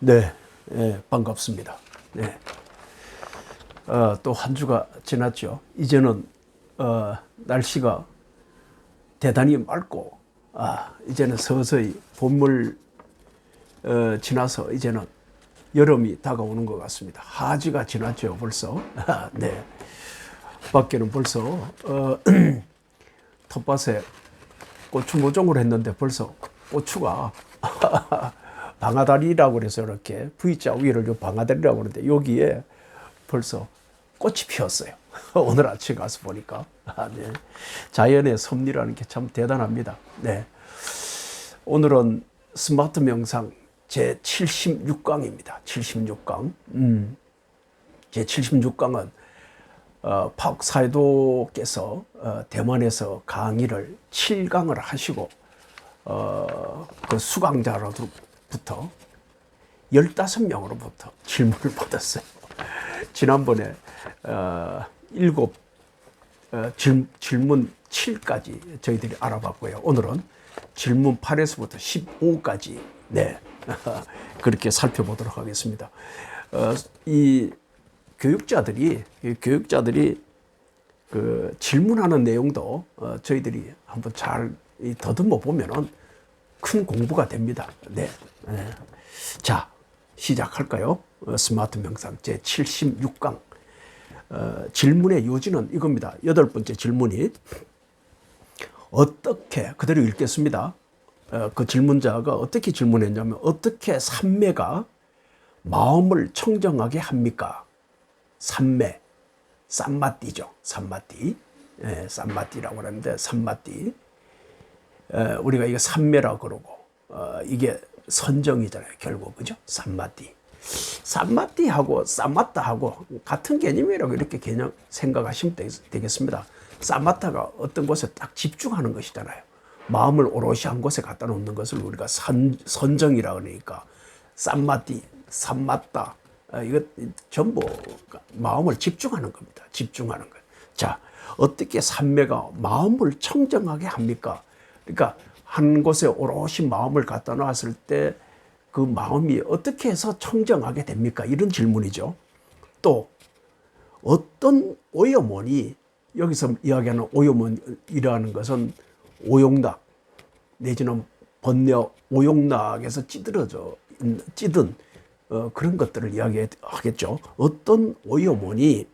네, 반갑습니다. 네. 또 한 주가 지났죠. 이제는 날씨가 대단히 맑고, 이제는 서서히 봄을 지나서 이제는 여름이 다가오는 것 같습니다. 하지가 지났죠, 벌써. 네. 밖에는 벌써 텃밭에 고추 모종을 했는데 벌써 고추가 방아다리라고 그래서 이렇게 V자 위를 방아다리라고 그러는데 여기에 벌써 꽃이 피었어요. 오늘 아침에 가서 보니까. 네. 자연의 섭리라는 게 참 대단합니다. 네. 오늘은 스마트 명상 제 76강입니다. 76강. 제 76강은 파옥 사이도께서 대만에서 강의를 7강을 하시고 그 수강자로부터 15명으로부터 질문을 받았어요. 지난번에 질문 7까지 저희들이 알아봤고요. 오늘은 질문 8에서부터 15까지 네 그렇게 살펴보도록 하겠습니다. 이 교육자들이 그 질문하는 내용도 저희들이 한번 잘 더듬어 보면은 큰 공부가 됩니다. 네. 자, 시작할까요? 스마트 명상 제 76강. 질문의 요지는 이겁니다. 8번째 질문이 어떻게, 그대로 읽겠습니다. 그 질문자가 어떻게 질문했냐면 어떻게 삼매가 마음을 청정하게 합니까? 삼매, 쌈마띠죠. 쌈마띠. 쌈마띠라고 하는데 쌈마띠. 우리가 이게 삼매라고 그러고 이게 선정이잖아요. 결국 그죠? 쌈마띠. 쌈마띠하고 쌈마따하고 같은 개념이라고 이렇게 개념 생각하시면 되겠습니다. 쌈마따가 어떤 곳에 딱 집중하는 것이잖아요. 마음을 오롯이 한 곳에 갖다 놓는 것을 우리가 선정이라 그러니까 쌈마띠, 쌈마따 이거 전부 마음을 집중하는 겁니다. 집중하는 것. 자, 어떻게 삼매가 마음을 청정하게 합니까? 그러니까 한 곳에 오롯이 마음을 갖다 놨을 때 그 마음이 어떻게 해서 청정하게 됩니까? 이런 질문이죠. 또 어떤 오염원이 여기서 이야기하는 오염원이라는 것은 오용락 내지는 번뇌 오용락에서 찌든 그런 것들을 이야기하겠죠. 어떤 오염원이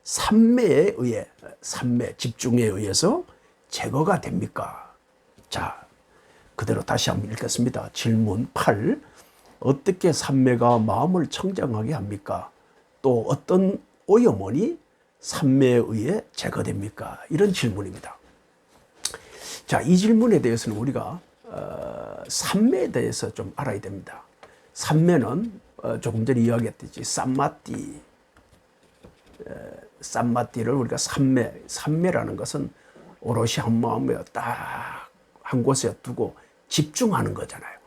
삼매에 의해 삼매 집중에 의해서 제거가 됩니까? 자, 그대로 다시 한번 읽겠습니다. 질문 8. 어떻게 삼매가 마음을 청정하게 합니까? 또 어떤 오염원이 삼매에 의해 제거됩니까? 이런 질문입니다. 자, 이 질문에 대해서는 우리가 삼매에 대해서 좀 알아야 됩니다. 삼매는 조금 전에 이야기했듯이 쌈마띠를 우리가 삼매라는 것은 오롯이 한 마음에 딱 한 곳에 두고 집중하는 거잖아요.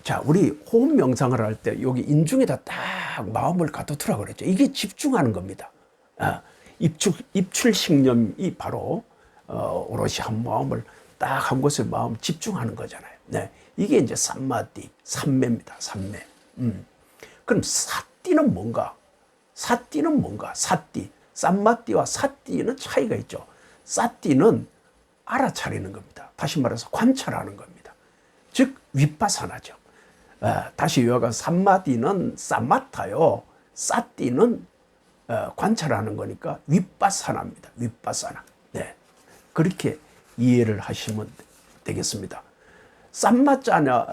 자, 우리 호흡 명상을 할 때 여기 인중에다 딱 마음을 가둬두라고 그랬죠. 이게 집중하는 겁니다. 입출식념이 바로 오롯이 한 마음을 딱 한 곳에 마음 집중하는 거잖아요. 네, 이게 이제 삼마띠, 삼매입니다. 삼매. 그럼 사띠는 뭔가? 사띠는 뭔가? 사띠. 쌈마띠와 사띠는 차이가 있죠. 사띠는 알아차리는 겁니다. 다시 말해서 관찰하는 겁니다. 즉 위파사나죠. 다시 요약한 삼마띠는 쌈마타요. 사띠는 관찰하는 거니까 위파사나입니다. 위파사나. 네, 그렇게 이해를 하시면 되겠습니다. 쌈마자냐,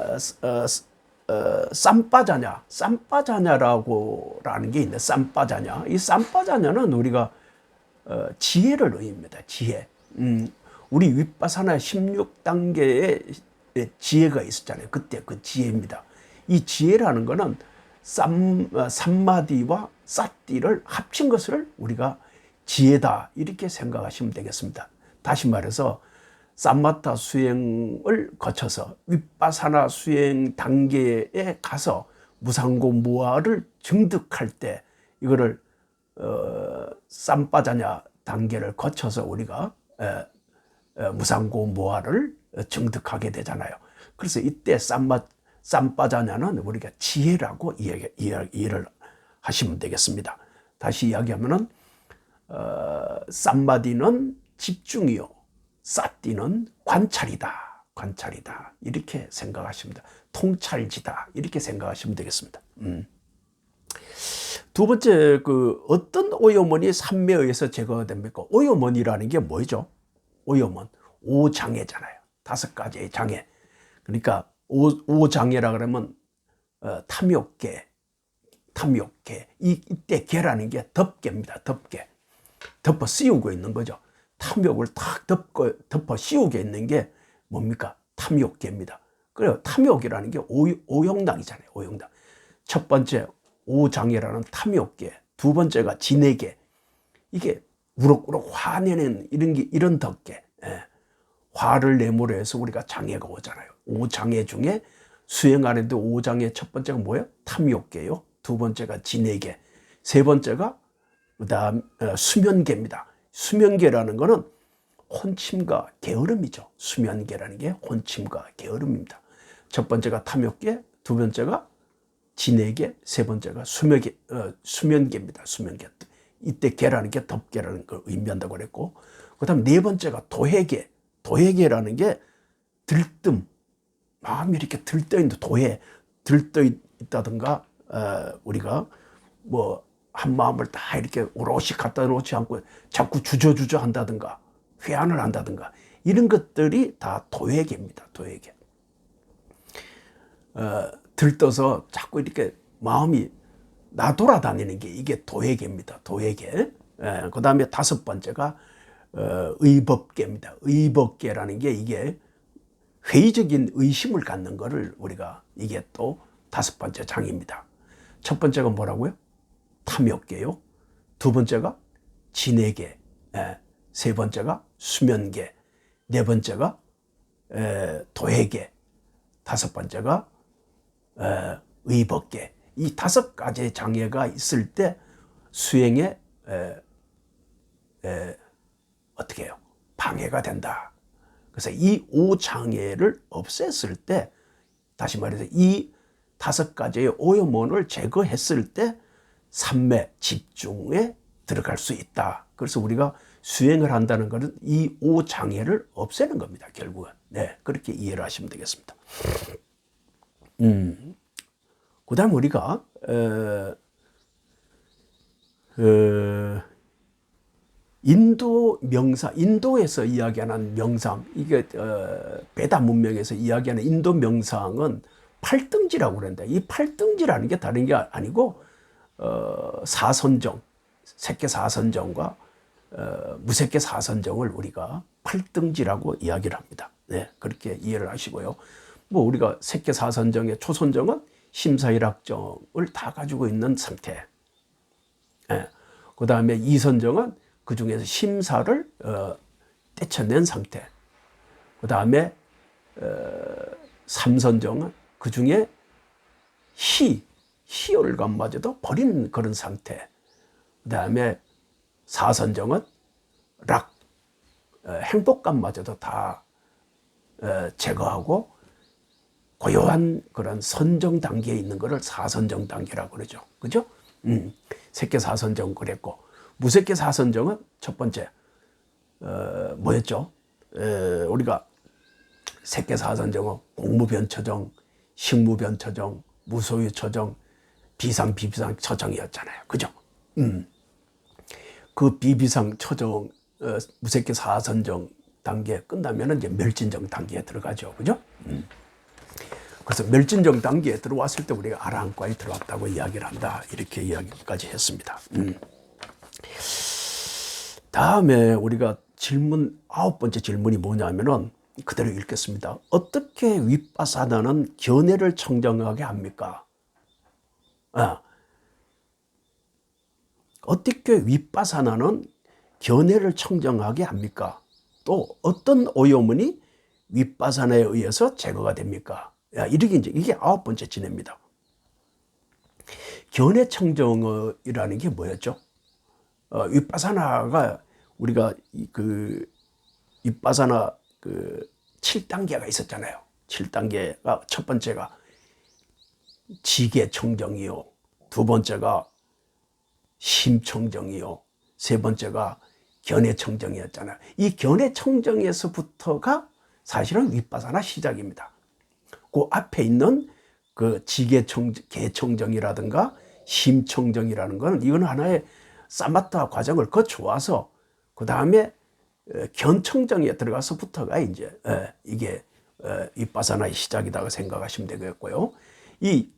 쌈빠자냐라고 라는 게 있는데 쌈빠자냐. 이 쌈빠자냐는 우리가 지혜를 의미합니다. 지혜. 우리 윗바사나 16단계의 지혜가 있었잖아요. 그때 그 지혜입니다. 이 지혜라는 거는 삼마디와 사띠를 합친 것을 우리가 지혜다 이렇게 생각하시면 되겠습니다. 다시 말해서 쌈마타 수행을 거쳐서 윗바사나 수행 단계에 가서 무상고 무아를 증득할 때 이거를 쌈빠자냐 단계를 거쳐서 우리가 무상고 무아를 증득하게 되잖아요. 그래서 이때 쌈바자냐는 우리가 지혜라고 이해를 하시면 되겠습니다. 다시 이야기하면은 쌈마디는 집중이요, 싸띠는 관찰이다 이렇게 생각하시면 됩니다. 통찰지다 이렇게 생각하시면 되겠습니다. 두 번째, 어떤 오염원이 산매에 의해서 제거가 됩니까? 오염원이라는 게 뭐죠? 오염원, 오장애잖아요. 5가지의 장애. 그러니까 오장애라 그러면 탐욕계. 이때 개라는 게 덮개입니다. 덮어 씌우고 있는 거죠. 탐욕을 탁 덮어 씌우고 있는 게 뭡니까? 탐욕계입니다. 그래요. 탐욕이라는 게 오용당이잖아요. 오용당. 첫 번째 오장애라는 탐욕계, 두 번째가 진해계. 이게 우럭우럭 화내는 이런 덮개. 화를 내모로 해서 우리가 장애가 오잖아요. 오장애 중에 수행하는데 오장애 첫 번째가 뭐예요? 탐욕계요. 두 번째가 진해계. 세 번째가 그다음 수면계입니다. 수면계라는 거는 혼침과 게으름이죠. 수면계라는 게 혼침과 게으름입니다. 첫 번째가 탐욕계, 두 번째가 진해계, 세 번째가 수면계입니다. 수면계. 이때 계라는 게 덮개라는 걸 의미한다고 그랬고, 그다음 네 번째가 도해계. 도해계라는 게 들뜸, 마음이 이렇게 들떠 있는 들떠 있다든가, 우리가 뭐 한 마음을 다 이렇게 오롯이 갖다 놓지 않고 자꾸 주저주저 한다든가 회한을 한다든가 이런 것들이 다 도해계입니다. 도해계. 들떠서 자꾸 이렇게 마음이 나돌아다니는 게 이게 도해계입니다. 도해계. 그 다음에 5번째가 의법계입니다. 의법계라는 게 이게 회의적인 의심을 갖는 거를 우리가 이게 또 5번째 장입니다. 첫 번째가 뭐라고요? 탐욕계요. 두 번째가 진해계. 세 번째가 수면계. 네 번째가 도해계. 5번째가 의법계. 이 5가지의 장애가 있을 때 수행에 어떻게 해요? 방해가 된다. 그래서 이 5장애를 없앴을 때, 다시 말해서 이 5가지의 오염원을 제거했을 때 삼매, 집중에 들어갈 수 있다. 그래서 우리가 수행을 한다는 것은 이 5장애를 없애는 겁니다. 결국은. 네, 그렇게 이해를 하시면 되겠습니다. 그 다음 우리가 인도 명상, 인도에서 이야기하는 명상, 이게 베다 문명에서 이야기하는 인도 명상은 8등지라고 그런다. 이 8등지라는 게 다른 게 아니고 사선정, 색계 사선정과 무색계 사선정을 우리가 8등지라고 이야기를 합니다. 네, 그렇게 이해를 하시고요. 뭐 우리가 색계 사선정의 초선정은 심사일학정을 다 가지고 있는 상태. 그 다음에 이선정은 그 중에서 심사를 떼쳐낸 상태. 그 다음에 삼선정은 그 중에 희열감마저도 버린 그런 상태. 그 다음에 사선정은 행복감마저도 다 제거하고 고요한 그런 선정 단계에 있는 것을 사선정 단계라고 그러죠. 그죠? 색계 사선정 그랬고, 무색계 사선정은 첫 번째, 뭐였죠? 우리가 색계 사선정은 공무변처정, 식무변처정, 무소유처정, 비상 처정이었잖아요. 그죠? 그 비비상 처정, 무색계 사선정 단계 끝나면 이제 멸진정 단계에 들어가죠. 그죠? 그래서 멸진정 단계에 들어왔을 때 우리가 아라한과에 들어왔다고 이야기를 한다. 이렇게 이야기까지 했습니다. 다음에 우리가 9번째 질문이 뭐냐면은 그대로 읽겠습니다. 어떻게 윗바사나는 견해를 청정하게 합니까? 어떻게 윗바사나는 견해를 청정하게 합니까? 또 어떤 오염원이 윗바사나에 의해서 제거가 됩니까? 이게 9번째 진해입니다. 견해 청정이라는 게 뭐였죠? 윗바사나가 우리가 윗바사나 7단계가 있었잖아요. 7단계가 첫 번째가 지계청정이요. 두 번째가 심청정이요. 세 번째가 견해청정이었잖아요. 이 견해청정에서부터가 사실은 윗바사나 시작입니다. 그 앞에 있는 그 지계청정이라든가 심청정이라는 거는 이건 하나의 사마타 과정을 거쳐와서 그 다음에 견청정에 들어가서부터가 이제 이게 윗바사나의 시작이라고 생각하시면 되겠고요. 이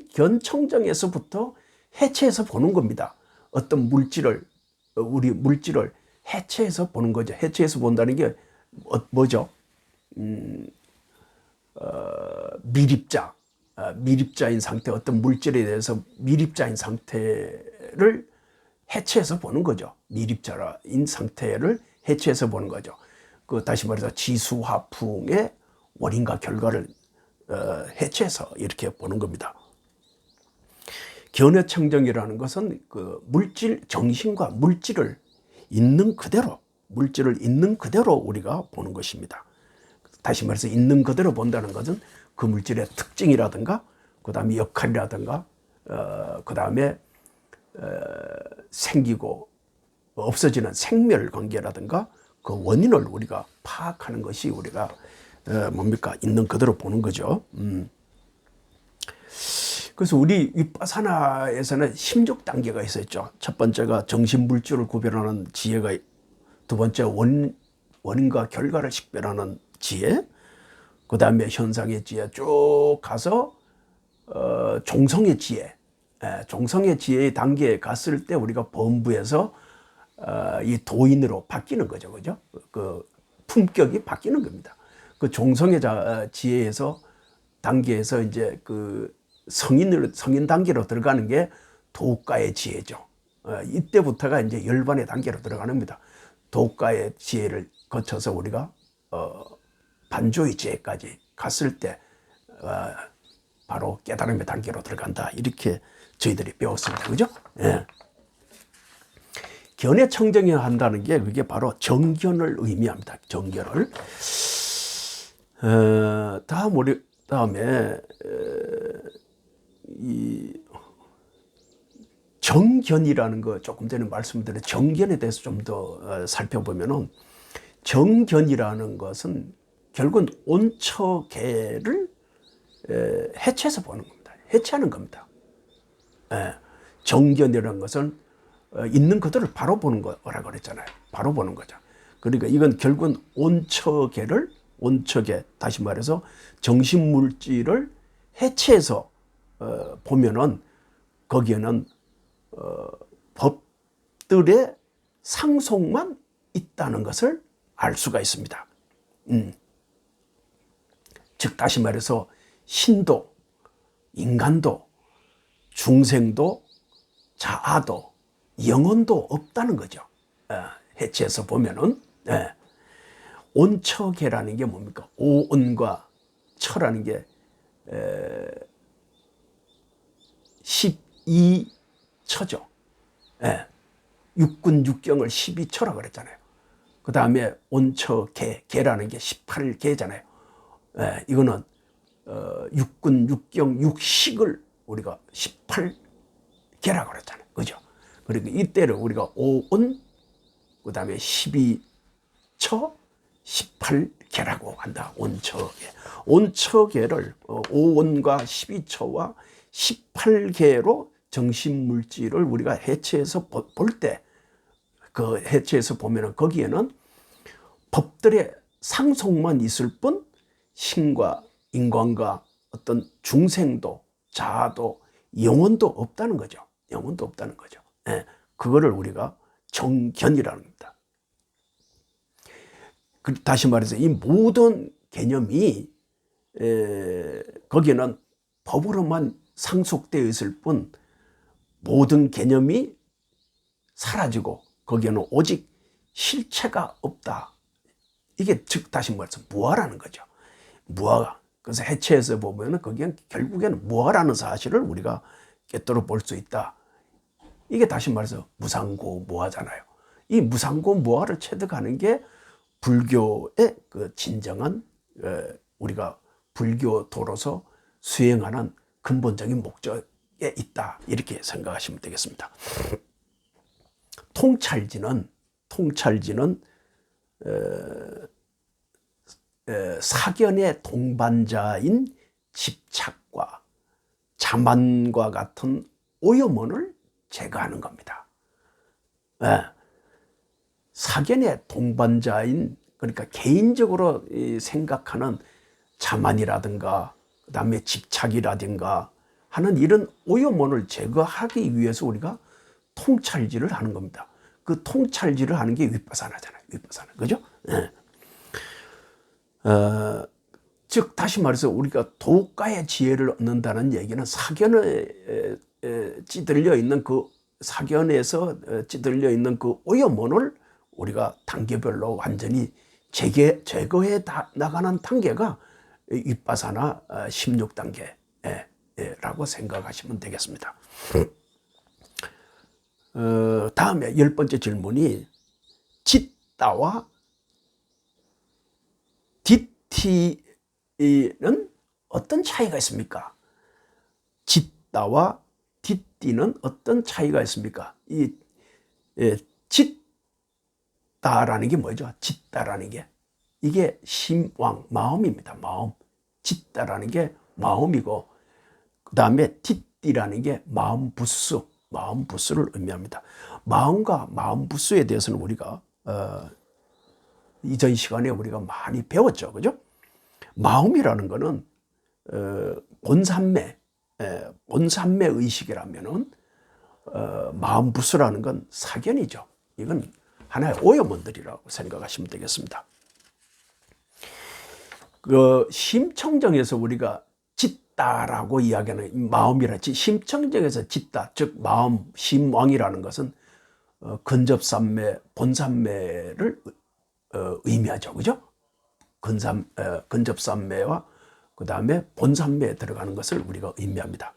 견청정에서부터 해체해서 보는 겁니다. 어떤 물질을 우리 물질을 해체해서 보는 거죠. 해체해서 본다는 게 뭐죠? 미립자, 미립자인 상태, 어떤 물질에 대해서 미립자인 상태를 해체해서 보는 거죠. 미립자인 상태를 해체해서 보는 거죠. 그 다시 말해서 지수화풍의 원인과 결과를 해체해서 이렇게 보는 겁니다. 견해청정이라는 것은 그 물질, 정신과 물질을 있는 그대로 우리가 보는 것입니다. 다시 말해서 있는 그대로 본다는 것은 그 물질의 특징이라든가, 그 다음에 역할이라든가, 그 다음에 생기고 없어지는 생멸 관계라든가 그 원인을 우리가 파악하는 것이 우리가 뭡니까? 있는 그대로 보는 거죠. 그래서 우리 윗바사나에서는 16단계가 있었죠. 첫 번째가 정신물질을 구별하는 지혜가, 두 번째 원인과 결과를 식별하는 지혜, 그 다음에 현상의 지혜 쭉 가서 종성의 지혜, 종성의 지혜의 단계에 갔을 때 우리가 범부에서 이 도인으로 바뀌는 거죠. 그죠? 그 품격이 바뀌는 겁니다. 그 종성의 지혜에서 단계에서 이제 그 성인 단계로 들어가는 게 도가의 지혜죠. 이때부터가 이제 열반의 단계로 들어가는 겁니다. 도가의 지혜를 거쳐서 우리가 반조의 지혜까지 갔을 때 바로 깨달음의 단계로 들어간다. 이렇게 저희들이 배웠습니다. 그죠? 예. 견해청정해야 한다는 게 그게 바로 정견을 의미합니다. 정견을. 다음에 이 정견이라는 거 조금 전에 말씀드린 정견에 대해서 좀 더 살펴보면은 정견이라는 것은 결국은 온처계를 해체해서 보는 겁니다. 해체하는 겁니다. 정견이라는 것은 있는 그대로 바로 보는 거라고 그랬잖아요. 바로 보는 거죠. 그러니까 이건 결국은 온처계, 다시 말해서 정신물질을 해체해서 보면은 거기에는 법들의 상속만 있다는 것을 알 수가 있습니다. 즉 다시 말해서 신도, 인간도, 중생도, 자아도, 영혼도 없다는 거죠. 해체해서 보면은. 온처계라는 게 뭡니까? 오온과 처라는 게 12처죠. 육군 육경을 12처라고 그랬잖아요. 그 다음에 온처계, 계라는 게 18계잖아요. 이거는 육군 육경 육식을 우리가 18계라고 그랬잖아요. 그죠? 그러니까 이때를 우리가 오온, 그 다음에 12처, 18계라고 한다. 온처계. 온처계를 오온과 12처와 18계로 정신물질을 우리가 해체해서 볼 때, 그 해체해서 보면은 거기에는 법들의 상속만 있을 뿐 신과 인간과 어떤 중생도, 자아도, 영혼도 없다는 거죠. 영혼도 없다는 거죠. 그거를 우리가 정견이라는 겁니다. 다시 말해서 이 모든 개념이 거기에는 법으로만 상속되어 있을 뿐 모든 개념이 사라지고 거기에는 오직 실체가 없다. 이게 즉 다시 말해서 무아라는 거죠. 무아. 그래서 해체해서 보면은 거기엔 결국에는 무아라는 사실을 우리가 깨뜨려 볼 수 있다. 이게 다시 말해서 무상고 무아잖아요. 이 무상고 무아를 체득하는 게 불교의 그 진정한 우리가 불교도로서 수행하는 근본적인 목적에 있다. 이렇게 생각하시면 되겠습니다. 통찰지는 사견의 동반자인 집착과 자만과 같은 오염원을 제거하는 겁니다. 사견의 동반자인, 그러니까 개인적으로 생각하는 자만이라든가 그다음에 집착이라든가 하는 이런 오염원을 제거하기 위해서 우리가 통찰지를 하는 겁니다. 그 통찰지를 하는 게 윗바사나잖아요. 윗바사나. 그죠? 즉 다시 말해서 우리가 도가의 지혜를 얻는다는 얘기는 사견에 찌들려 있는 그 사견에서 찌들려 있는 그 오염원을 우리가 단계별로 완전히 제거해 나가는 단계가 윗바사나 16단계라고 생각하시면 되겠습니다. 다음에 10번째 질문이 짓다와 뒷띠는 어떤 차이가 있습니까? 짓다와 뒷띠는 어떤 차이가 있습니까? 이 짓다라는 게 뭐죠? 짓다라는 게 이게 심왕, 마음입니다. 마음. 짓다라는 게 마음이고 그 다음에 뒷띠라는 게 마음부수, 마음부수를 의미합니다. 마음과 마음부수에 대해서는 우리가 이전 시간에 우리가 많이 배웠죠. 그죠? 마음이라는 거는 본산매 의식이라면은 마음부수라는 건 사견이죠. 이건 하나의 오염원들이라고 생각하시면 되겠습니다. 그 심청정에서 우리가 짓다라고 이야기하는 마음이라 심청정에서 짓다, 즉 마음 심왕이라는 것은 근접산매, 본산매를 의미하죠. 그죠? 근접산매와 그 다음에 본산매에 들어가는 것을 우리가 의미합니다.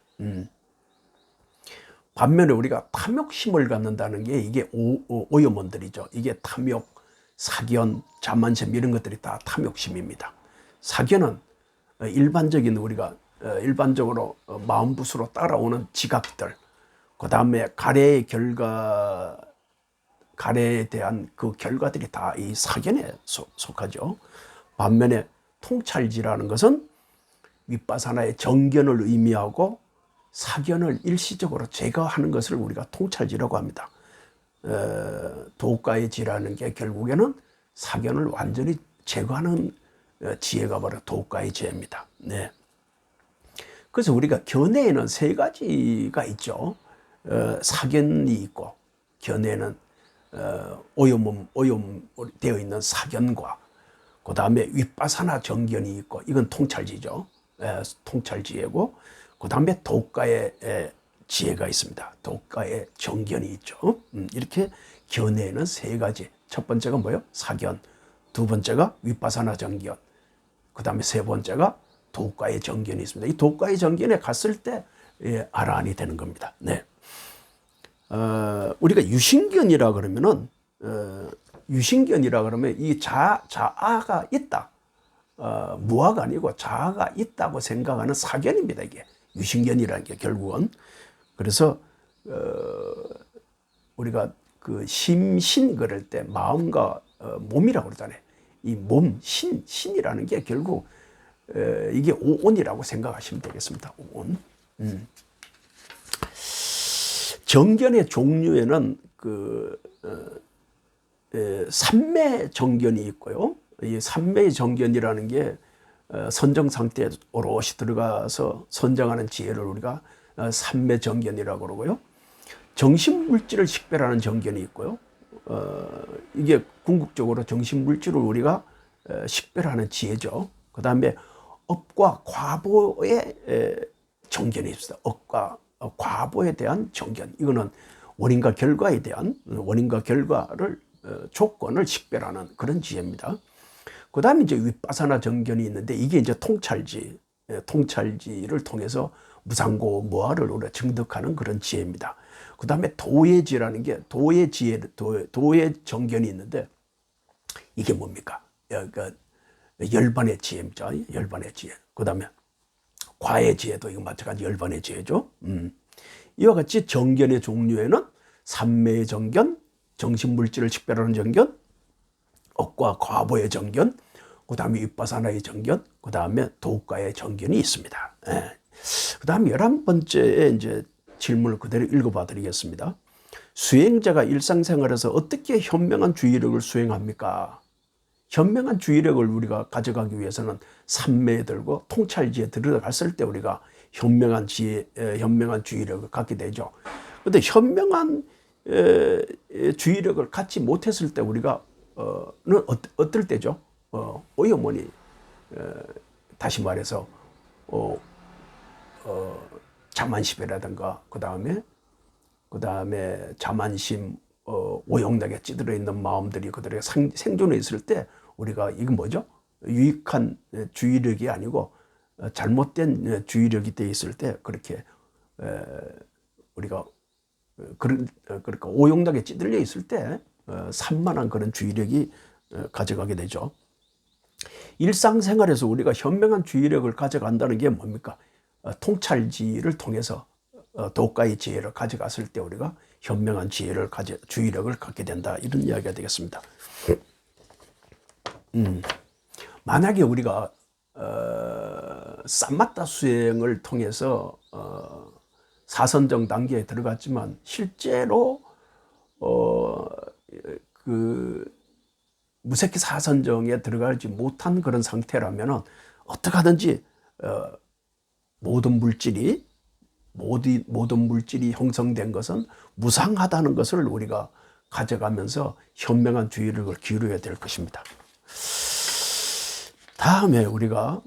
반면에 우리가 탐욕심을 갖는다는 게 이게 오염원들이죠. 이게 탐욕, 사견, 자만심 이런 것들이 다 탐욕심입니다. 사견은 일반적인 우리가 일반적으로 마음부수로 따라오는 지각들, 그 다음에 가래에 대한 그 결과들이 다 이 사견에 속하죠. 반면에 통찰지라는 것은 윗바사나의 정견을 의미하고 사견을 일시적으로 제거하는 것을 우리가 통찰지라고 합니다. 도가의 지라는 게 결국에는 사견을 완전히 제거하는 지혜가 바로 도가의 지혜입니다. 네. 그래서 우리가 견해에는 세 가지가 있죠. 사견이 있고, 견해는 오염되어 있는 사견과 그 다음에 윗바사나 정견이 있고, 이건 통찰지죠. 통찰지혜고, 그 다음에 도가의 지혜가 있습니다. 도가의 정견이 있죠. 이렇게 견해에는 세 가지. 첫 번째가 뭐예요? 사견. 두 번째가 윗바사나 정견. 그 다음에 세 번째가 도가의 정견이 있습니다. 이 도가의 정견에 갔을 때 아라한이 되는 겁니다. 네. 우리가 유신견이라 그러면은 유신견이라 그러면 이 자아가 있다. 무아가 아니고 자아가 있다고 생각하는 사견입니다. 이게 유신견이라는 게 결국은. 그래서 우리가 그 심신 그럴 때 마음과 몸이라고 그러잖아요. 이 몸, 신이라는 게 결국 이게 오온이라고 생각하시면 되겠습니다. 오온. 정견의 종류에는 그 삼매 정견이 있고요. 이 삼매 정견이라는 게 선정 상태에 오롯이 들어가서 선정하는 지혜를 우리가 삼매 정견이라고 그러고요. 정신 물질을 식별하는 정견이 있고요. 이게 궁극적으로 정신 물질을 우리가 식별하는 지혜죠. 그 다음에 업과 과보의 정견이 있습니다. 업과 과보에 대한 정견. 이거는 원인과 결과에 대한 원인과 결과를 조건을 식별하는 그런 지혜입니다. 그 다음에 이제 윗바사나 정견이 있는데 이게 이제 통찰지를 통해서 무상고 무아를 우리가 증득하는 그런 지혜입니다. 그 다음에 도예지라는 게 도의 정견이 있는데 이게 뭡니까? 그러니까 열반의 지혜입니다. 열반의 지혜. 그 다음에 과의 지혜도 이거 마찬가지 열반의 지혜죠. 이와 같이 정견의 종류에는 삼매의 정견, 정신물질을 식별하는 정견, 억과 과보의 정견, 그 다음에 윗바사나의 정견, 그 다음에 도가의 정견이 있습니다. 예. 그 다음에 11번째에 이제 질문을 그대로 읽어봐 드리겠습니다. 수행자가 일상생활에서 어떻게 현명한 주의력을 수행합니까? 현명한 주의력을 우리가 가져가기 위해서는 삼매에 들고 통찰지에 들어갔을 때 우리가 현명한 주의력을 갖게 되죠. 그런데 현명한 주의력을 갖지 못했을 때 우리가 어떨 때죠? 어여머니 다시 말해서 자만심이라든가 그 다음에 자만심 오용락에 찌들어 있는 마음들이 그들의 생존해 있을 때 우리가 이건 뭐죠? 유익한 주의력이 아니고 잘못된 주의력이 돼 있을 때 그렇게 우리가 그러니까 오용락에 찌들려 있을 때 산만한 그런 주의력이 가져가게 되죠. 일상생활에서 우리가 현명한 주의력을 가져간다는 게 뭡니까? 통찰지를 통해서 도가의 지혜를 가져갔을 때 우리가 현명한 주의력을 갖게 된다. 이런 이야기가 되겠습니다. 만약에 우리가 쌈마따 수행을 통해서 사선정 단계에 들어갔지만 실제로 무색히 사선정에 들어가지 못한 그런 상태라면 어떻게 하든지 모든 물질이 형성된 것은 무상하다는 것을 우리가 가져가면서 현명한 주의력을 기울여야 될 것입니다. 다음에 우리가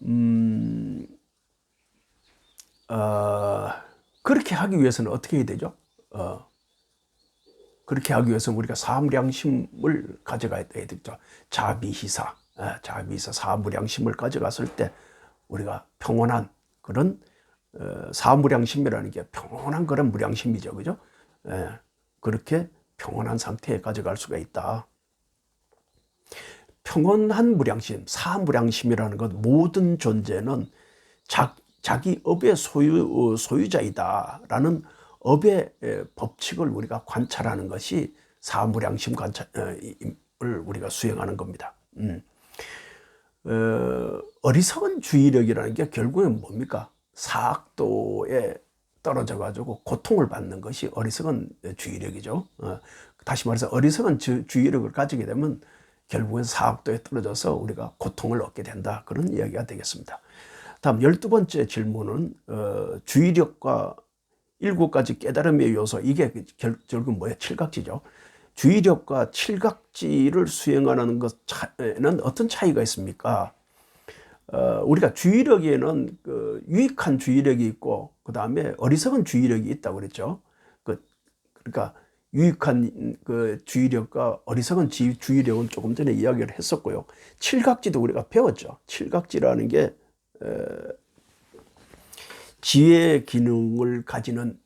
그렇게 하기 위해서는 어떻게 해야 되죠? 그렇게 하기 위해서는 우리가 사무량심을 가져가야 되죠. 자비희사, 사무량심을 가져갔을 때 우리가 평온한 그런 사무량심이라는 게 평온한 그런 무량심이죠, 그죠? 그렇게 평온한 상태에 가져갈 수가 있다. 평온한 무량심, 사무량심이라는 것, 모든 존재는 자기 업의 소유자이다라는 업의 법칙을 우리가 관찰하는 것이 사무량심 관찰을 우리가 수행하는 겁니다. 어리석은 주의력이라는 게 결국은 뭡니까? 사악도에 떨어져 가지고 고통을 받는 것이 어리석은 주의력이죠. 다시 말해서 어리석은 주의력을 가지게 되면 결국은 사악도에 떨어져서 우리가 고통을 얻게 된다. 그런 이야기가 되겠습니다. 다음 12번째 질문은 주의력과 7가지 깨달음의 요소, 이게 결국 뭐예요? 칠각지죠. 주의력과 칠각지를 수행하는 것에는 어떤 차이가 있습니까? 우리가 주의력에는 유익한 주의력이 있고 그 다음에 어리석은 주의력이 있다고 그랬죠. 그러니까 유익한 주의력과 어리석은 주의력은 조금 전에 이야기를 했었고요. 칠각지도 우리가 배웠죠. 칠각지라는 게 지혜의 기능을 가지는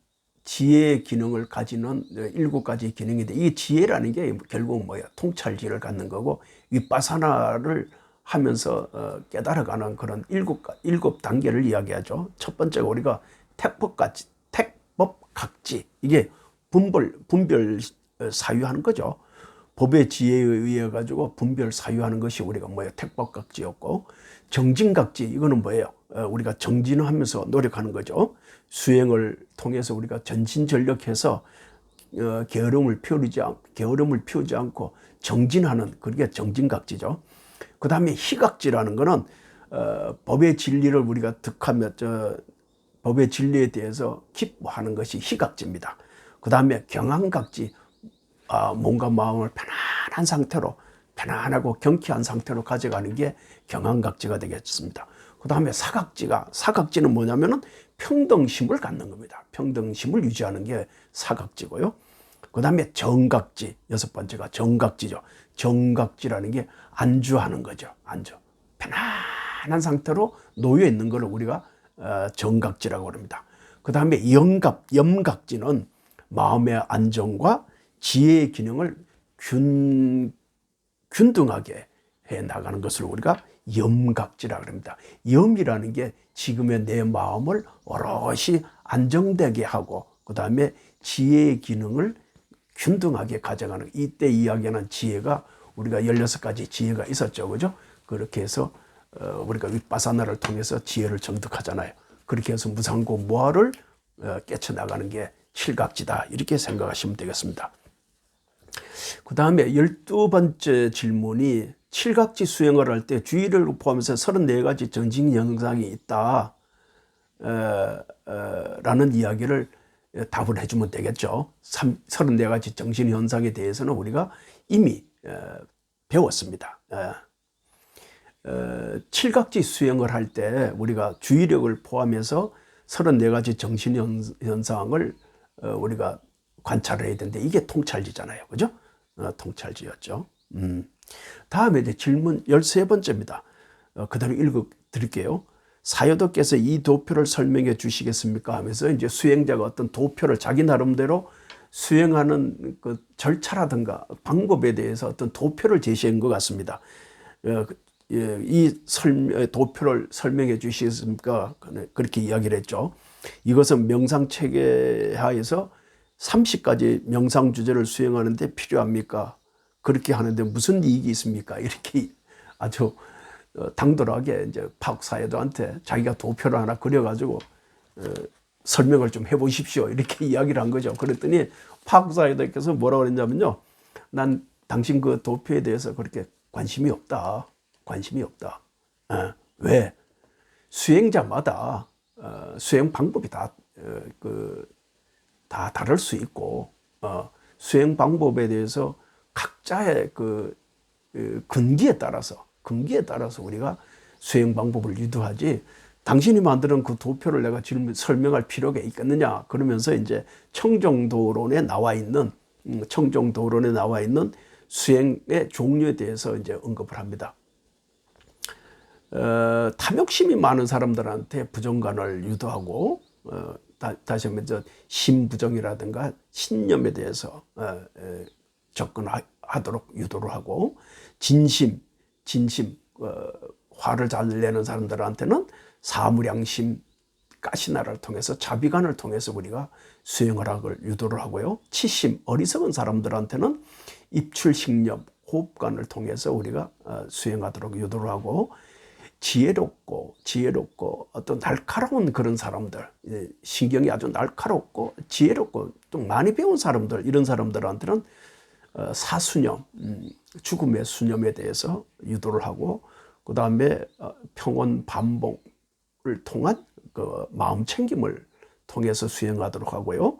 7가지 기능인데, 이 지혜라는 게 결국 뭐야? 통찰지를 갖는 거고, 윗바사나를 하면서 깨달아가는 그런 7단계를 이야기하죠. 첫 번째가 우리가 택법각지, 이게 분별 사유하는 거죠. 법의 지혜에 의해 가지고 분별 사유하는 것이 우리가 뭐예요? 택법각지였고, 정진각지, 이거는 뭐예요? 우리가 정진하면서 노력하는 거죠. 수행을 통해서 우리가 전心전력해서 게으름을 피우지 않고 정진하는, 그게 정진각지죠. 그 다음에 희각지라는 거는 법의 진리를 우리가 득하며 법의 진리에 대해서 기뻐하는 것이 희각지입니다. 그 다음에 경안각지, 몸과 마음을 편안한 상태로, 편안하고 경쾌한 상태로 가져가는 게 경안각지가 되겠습니다. 그 다음에 사각지는 뭐냐면은 평등심을 갖는 겁니다. 평등심을 유지하는 게 사각지고요. 그 다음에 정각지, 6번째가 정각지죠. 정각지라는 게 안주하는 거죠. 안주. 편안한 상태로 놓여 있는 걸 우리가 정각지라고 합니다. 그 다음에 염각지는 마음의 안정과 지혜의 기능을 균등하게 해 나가는 것을 우리가 염각지라고 합니다. 염이라는 게 지금의 내 마음을 오롯이 안정되게 하고 그 다음에 지혜의 기능을 균등하게 가져가는, 이때 이야기하는 지혜가 우리가 16가지 지혜가 있었죠. 그죠? 그렇게 해서 우리가 윗바사나를 통해서 지혜를 정득하잖아요. 그렇게 해서 무상고 무아를 깨쳐나가는 게 칠각지다, 이렇게 생각하시면 되겠습니다. 그 다음에 12번째 질문이 칠각지 수행을 할 때 주의를 포함해서 34가지 정신 현상이 있다 라는 이야기를 답을 해주면 되겠죠. 34가지 정신 현상에 대해서는 우리가 이미 배웠습니다. 칠각지 수행을 할 때 우리가 주의력을 포함해서 34가지 정신 현상을 우리가 관찰을 해야 되는데, 이게 통찰지잖아요. 그죠? 통찰지였죠. 다음에 이제 질문 13번째입니다. 그대로 읽어 드릴게요. 사여도께서 이 도표를 설명해 주시겠습니까? 하면서 이제 수행자가 어떤 도표를 자기 나름대로 수행하는 그 절차라든가 방법에 대해서 어떤 도표를 제시한 것 같습니다. 이 도표를 설명해 주시겠습니까? 그렇게 이야기를 했죠. 이것은 명상 체계하에서 30가지 명상 주제를 수행하는데 필요합니까? 그렇게 하는데 무슨 이익이 있습니까? 이렇게 아주 당돌하게 이제 파국사회도한테 자기가 도표를 하나 그려가지고 설명을 좀 해보십시오, 이렇게 이야기를 한 거죠. 그랬더니 파국사회도께서 뭐라고 그랬냐면요, 난 당신 그 도표에 대해서 그렇게 관심이 없다. 관심이 없다. 왜? 수행자마다 수행 방법이 다 다를 수 있고, 수행 방법에 대해서 각자의 그 근기에 따라서 우리가 수행 방법을 유도하지, 당신이 만드는 그 도표를 내가 지금 설명할 필요가 있겠느냐, 그러면서 이제 청정도론에 나와 있는 수행의 종류에 대해서 이제 언급을 합니다. 탐욕심이 많은 사람들한테 부정관을 유도하고, 다시 한번 신부정이라든가 신념에 대해서 접근하도록 유도를 하고, 진심 화를 잘 내는 사람들한테는 사무량심, 가시나를 통해서 자비관을 통해서 우리가 수행을 하고 유도를 하고요. 치심, 어리석은 사람들한테는 입출식념, 호흡관을 통해서 우리가 수행하도록 유도를 하고, 지혜롭고 어떤 날카로운 그런 사람들, 신경이 아주 날카롭고 지혜롭고 좀 많이 배운 사람들, 이런 사람들한테는 사수념, 죽음의 수념에 대해서 유도를 하고, 그 다음에 평온 반복을 통한 그 마음 챙김을 통해서 수행하도록 하고요.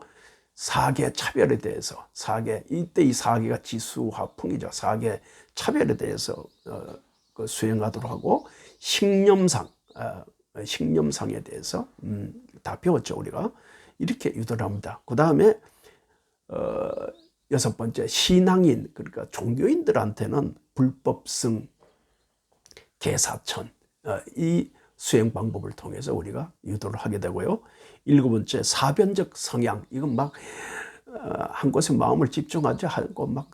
사계 차별에 대해서, 이때 이 사계가 지수화풍이죠. 사계 차별에 대해서 그 수행하도록 하고, 식념상에 대해서 다 배웠죠. 우리가 이렇게 유도를 합니다. 그 다음에 6번째, 신앙인, 그러니까 종교인들한테는 불법성, 개사천, 이 수행 방법을 통해서 우리가 유도를 하게 되고요. 7번째, 사변적 성향, 이건 막 한 곳에 마음을 집중하지 않고 막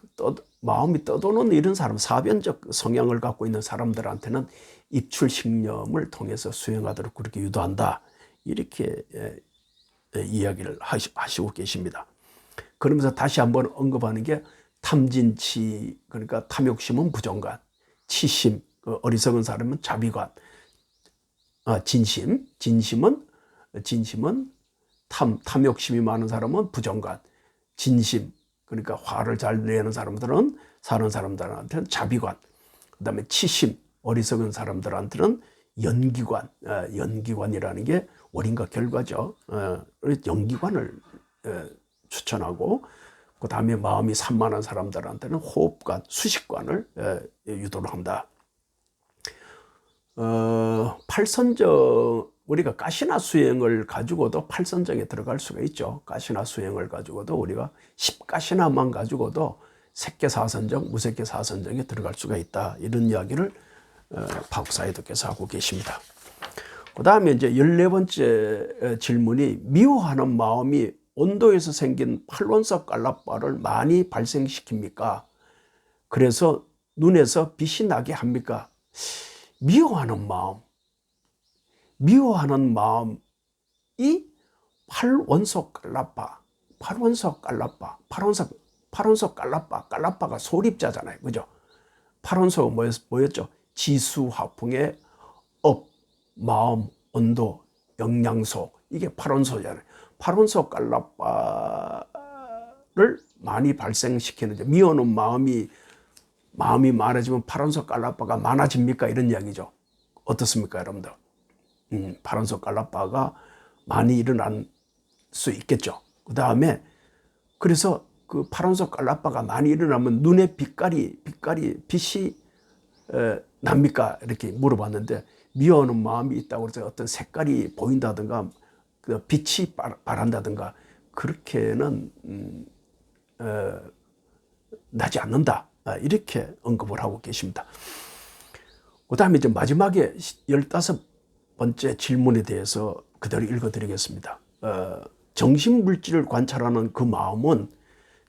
마음이 떠도는 이런 사람, 사변적 성향을 갖고 있는 사람들한테는 입출식념을 통해서 수행하도록 그렇게 유도한다, 이렇게 이야기를 하시고 계십니다. 그러면서 다시 한번 언급하는 게 탐진치, 그러니까 탐욕심은 부정관, 치심, 어리석은 사람은 자비관, 진심은 탐욕심이 많은 사람은 부정관, 진심, 그러니까 화를 잘 내는 사람들은, 사는 사람들한테는 자비관, 그 다음에 치심, 어리석은 사람들한테는 연기관이라는 게 원인과 결과죠. 연기관을 추천하고, 그 다음에 마음이 산만한 사람들한테는 호흡관, 수식관을 유도를 한다. 팔선정, 우리가 가시나 수행을 가지고도 팔선정에 들어갈 수가 있죠. 가시나 수행을 가지고도 우리가 10가시나만 가지고도 색계사선정, 무색계사선정에 들어갈 수가 있다, 이런 이야기를 파국사회도께서 하고 계십니다. 그 다음에 이제 14번째 질문이, 미워하는 마음이 온도에서 생긴 팔론석 깔라빠를 많이 발생시킵니까? 그래서 눈에서 빛이 나게 합니까? 미워하는 마음, 미워하는 마음이 팔원소 깔라빠, 팔원소 깔라빠, 팔원소 깔라빠, 깔라빠가 소립자잖아요. 그죠? 팔원소가 뭐였죠? 지수화풍의 업, 마음, 온도, 영양소. 이게 팔원소잖아요. 팔원소 깔라빠를 많이 발생시키는, 미워하는 마음이 많아지면 팔원소 깔라빠가 많아집니까? 이런 이야기죠. 어떻습니까, 여러분들? 팔원소 깔라빠가 많이 일어날 수 있겠죠. 그 다음에, 그래서 그 팔원소 깔라빠가 많이 일어나면 눈에 빛이 납니까? 이렇게 물어봤는데, 미워하는 마음이 있다고 해서 어떤 색깔이 보인다든가, 그 빛이 바란다든가, 그렇게는, 나지 않는다. 이렇게 언급을 하고 계십니다. 그 다음에 이제 마지막에 15번째 질문에 대해서 그대로 읽어드리겠습니다. 정신물질을 관찰하는 그 마음은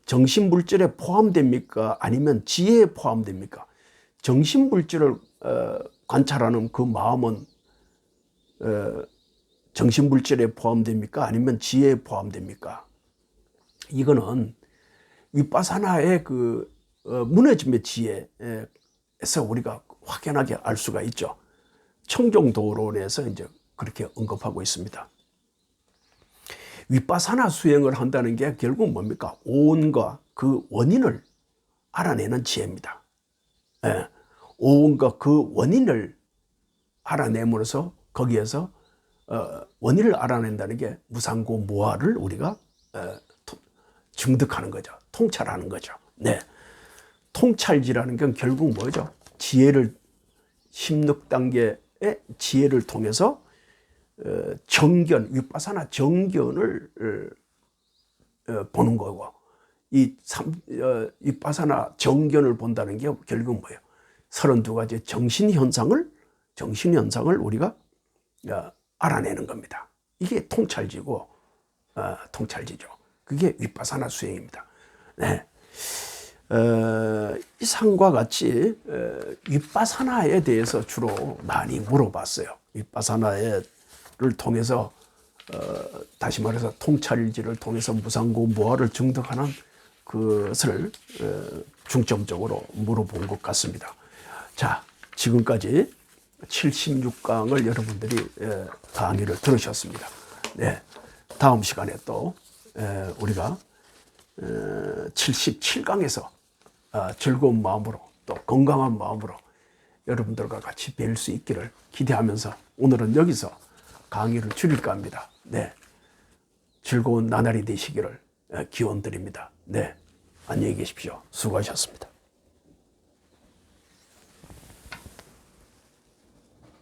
정신물질에 포함됩니까? 아니면 지혜에 포함됩니까? 정신물질을 관찰하는 그 마음은 정신물질에 포함됩니까? 아니면 지혜에 포함됩니까? 이거는 위파사나의 그 무너짐의 지혜에서 우리가 확연하게 알 수가 있죠. 청정도론에서 이제 그렇게 언급하고 있습니다. 위파사나 수행을 한다는 게 결국 뭡니까? 오온과 그 원인을 알아내는 지혜입니다. 오온과 그 원인을 알아내므로써 거기에서 원인을 알아낸다는 게 무상고무아를 우리가 증득하는 거죠. 통찰하는 거죠. 네. 통찰지라는 건 결국 뭐죠? 지혜를 16단계의 지혜를 통해서 정견, 위파사나 정견을 보는 거고, 위파사나 정견을 본다는 게 결국 뭐예요? 32가지 정신현상을 우리가 알아내는 겁니다. 이게 통찰지고, 통찰지죠. 그게 위파사나 수행입니다. 네. 이상과 같이 위파사나에 대해서 주로 많이 물어봤어요. 위파사나를 통해서 다시 말해서 통찰지를 통해서 무상고무아를 증득하는 것을 중점적으로 물어본 것 같습니다. 자, 지금까지 76강을 여러분들이 강의를 들으셨습니다. 네, 다음 시간에 또 우리가 77강에서 즐거운 마음으로 또 건강한 마음으로 여러분들과 같이 뵐 수 있기를 기대하면서 오늘은 여기서 강의를 줄일까 합니다. 네, 즐거운 나날이 되시기를 기원드립니다. 네, 안녕히 계십시오. 수고하셨습니다.